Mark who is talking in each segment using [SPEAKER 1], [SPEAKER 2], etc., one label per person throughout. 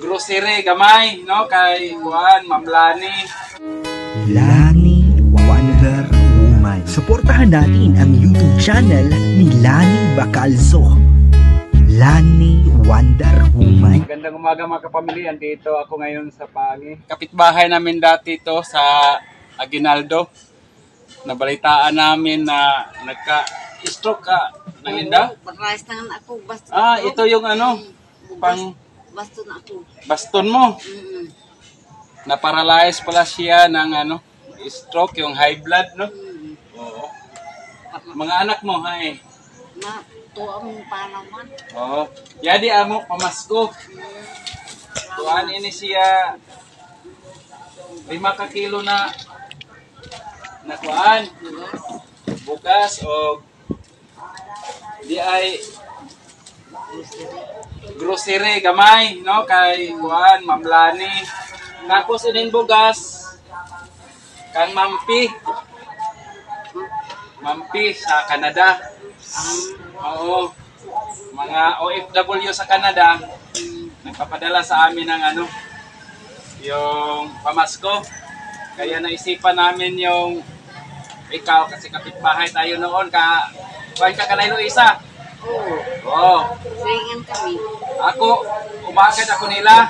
[SPEAKER 1] Grocery gamay, no? Kay Juan, Ma'am Lani.
[SPEAKER 2] Lani Wonder Woman. Suportahan natin ang YouTube channel ni Lani Bacalzo. Lani Wonder Woman.
[SPEAKER 1] Gandang umaga mga kapamilya. Dito ako ngayon sa Pangi. Kapitbahay namin dati to sa Aguinaldo. Nabalitaan namin na nagka-stroke ka. Nalinda?
[SPEAKER 3] Parais tangan ako. Baston
[SPEAKER 1] Ito yung ano, pang
[SPEAKER 3] baston ako.
[SPEAKER 1] baston mo. Na-paralyze pala siya ng ano, stroke, yung high blood, no? Oo. Mga anak mo, hay.
[SPEAKER 3] Na tuwa mong panaman.
[SPEAKER 1] Oo. Yadi amo pamasko. Tuan ini siya 5 ka kilo na kuan. Bukas o di ay grocery gamay, no? Kay kuan, Ma'am Lani. Tapos ining bugas kang Mampi sa Canada. Oo. Mga OFW sa Canada nagpapadala sa amin ng ano, yung pamasko. Kaya naisipan namin yung ikaw kasi kapitbahay tayo noon kuan ka kanay isa. Oo.
[SPEAKER 3] Ringan kami.
[SPEAKER 1] Ako, umagad ako nila.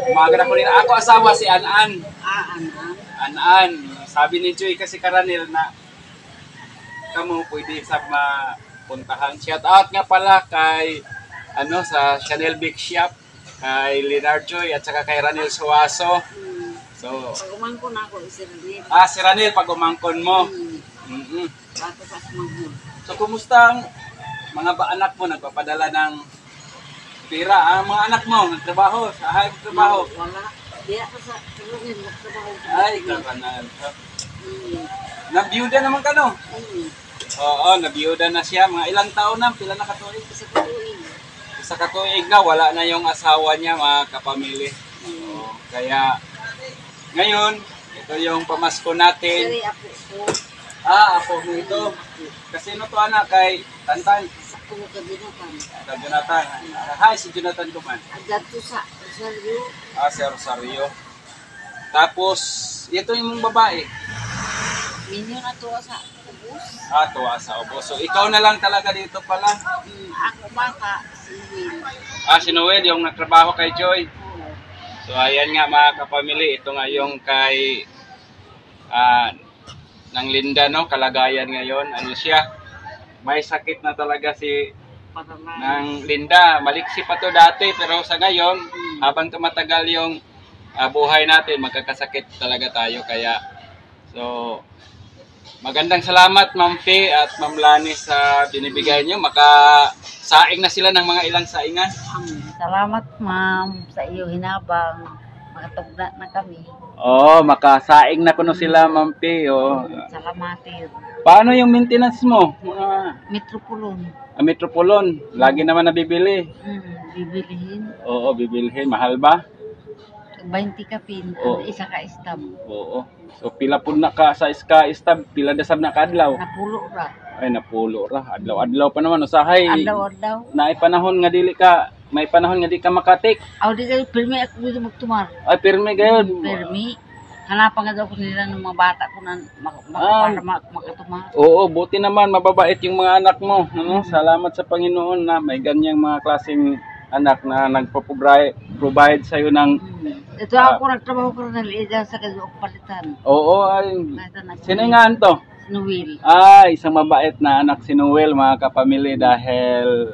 [SPEAKER 1] Umagad ako nila. Ako asawa si Anan. Anan. Sabi ni Joy kasi Karanil na kamo pwede sa mapuntahan. Shout out nga pala kay ano sa Chanel Big Shop, kay Leonard Joy at saka kay Ranil Suaso. So,
[SPEAKER 3] Pag umangkon ako, si Ranil.
[SPEAKER 1] si Ranil pag umangkon mo.
[SPEAKER 3] Bago pa sumangkon.
[SPEAKER 1] So, kumusta ang mga anak mo nagpapadala ng pira? Ang mga anak mo nagtrabaho, sa trabaho.
[SPEAKER 3] Wala. Di ako sa Ranil nagtrabaho.
[SPEAKER 1] Ay, karanal. Nabiyuda naman ka, no? Oo, nabiyuda na siya. Mga ilang taon na, pila na katuig? Isa katuig na, wala na yung asawa niya, mga kapamili. Kaya, ngayon, ito yung pamasko natin.
[SPEAKER 3] Siri ako ko.
[SPEAKER 1] Ako mo ito. Kasi no to anak kay Tantan.
[SPEAKER 3] Sa ko ka Jonathan.
[SPEAKER 1] Kay Jonathan. Hi, si Jonathan Kuman.
[SPEAKER 3] Adto sa Rosario.
[SPEAKER 1] Si Rosario. Tapos, ito yung babae.
[SPEAKER 3] Minyo na tuwa sa ubos.
[SPEAKER 1] Tuwa sa ubos. So, ikaw na lang talaga dito pala.
[SPEAKER 3] Ako bata, si Will.
[SPEAKER 1] Si Noel, yung nagtrabaho kay Joy. So, ayan nga mga kapamili. Ito nga yung kay ng Linda, no? Kalagayan ngayon. Ano siya? May sakit na talaga si ng Linda. Maliksi pa to dati. Pero sa ngayon, habang tumatagal yung buhay natin, magkakasakit talaga tayo. Kaya, so, magandang salamat Ma'am P at Ma'am Lani sa binibigay nyo. Makasaing na sila ng mga ilang saingan.
[SPEAKER 3] Salamat ma'am sa iyo hinabang. Makatugda na kami.
[SPEAKER 1] Makasaing na kuno sila Ma'am P.
[SPEAKER 3] Salamatin.
[SPEAKER 1] Paano yung maintenance mo?
[SPEAKER 3] Metropolon.
[SPEAKER 1] Metropolon. Lagi naman nabibili.
[SPEAKER 3] Bibilihin.
[SPEAKER 1] Oo, bibilhin. Mahal ba?
[SPEAKER 3] 20 kapin. Isa ka stab.
[SPEAKER 1] Oo. So pila pud na ka sa stab, pila dasab na ka adlaw?
[SPEAKER 3] Napulo ra.
[SPEAKER 1] Ay napulo ra. Adlaw-adlaw pa naman usahay.
[SPEAKER 3] Adlaw-adlaw.
[SPEAKER 1] Naay panahon nga may panahon nga di ka makatik.
[SPEAKER 3] Di kayo pirmi ako dito magtumar.
[SPEAKER 1] Ay pirmi gayud.
[SPEAKER 3] Pirmi. Hanapan nga daw ko nila ng mga bata ko na makatumar.
[SPEAKER 1] Oo, buti naman mababait yung mga anak mo. Salamat sa Panginoon na may ganyang mga klaseng anak na nagpo-provide sa iyo ng
[SPEAKER 3] ito ako nagtrabaho ko na liida sa Kaduok Palitan.
[SPEAKER 1] Oo, ay. Sino nga to?
[SPEAKER 3] Noel.
[SPEAKER 1] Isang mabait na anak si Noel, mga kapamilya, dahil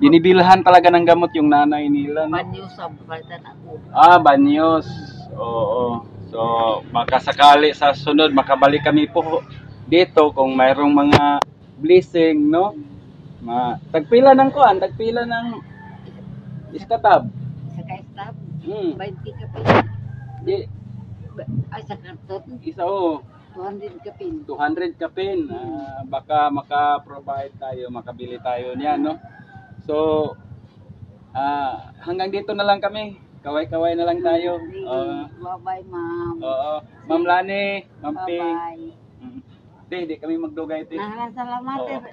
[SPEAKER 1] binibilhan talaga ng gamot yung nanay nila. No?
[SPEAKER 3] Banyos sa Palitan ako.
[SPEAKER 1] Banyos. Oo. So, baka sakali sa sunod makabalik kami po dito kung mayroong mga blessing, no? Tagpila ng iskatab.
[SPEAKER 3] Sa ka-stab? 20 kapin. Ay, sa karton?
[SPEAKER 1] Isa
[SPEAKER 3] 200 kapin.
[SPEAKER 1] 200 kapin. Baka maka-provide tayo, makabili tayo niyan, no? So, hanggang dito na lang kami. Kaway-kaway na lang tayo.
[SPEAKER 3] Bye-bye, ma'am.
[SPEAKER 1] Ma'am Lani, Ma'am Ping.
[SPEAKER 3] Bye-bye.
[SPEAKER 1] Hindi kami magdugay.
[SPEAKER 3] Salamat.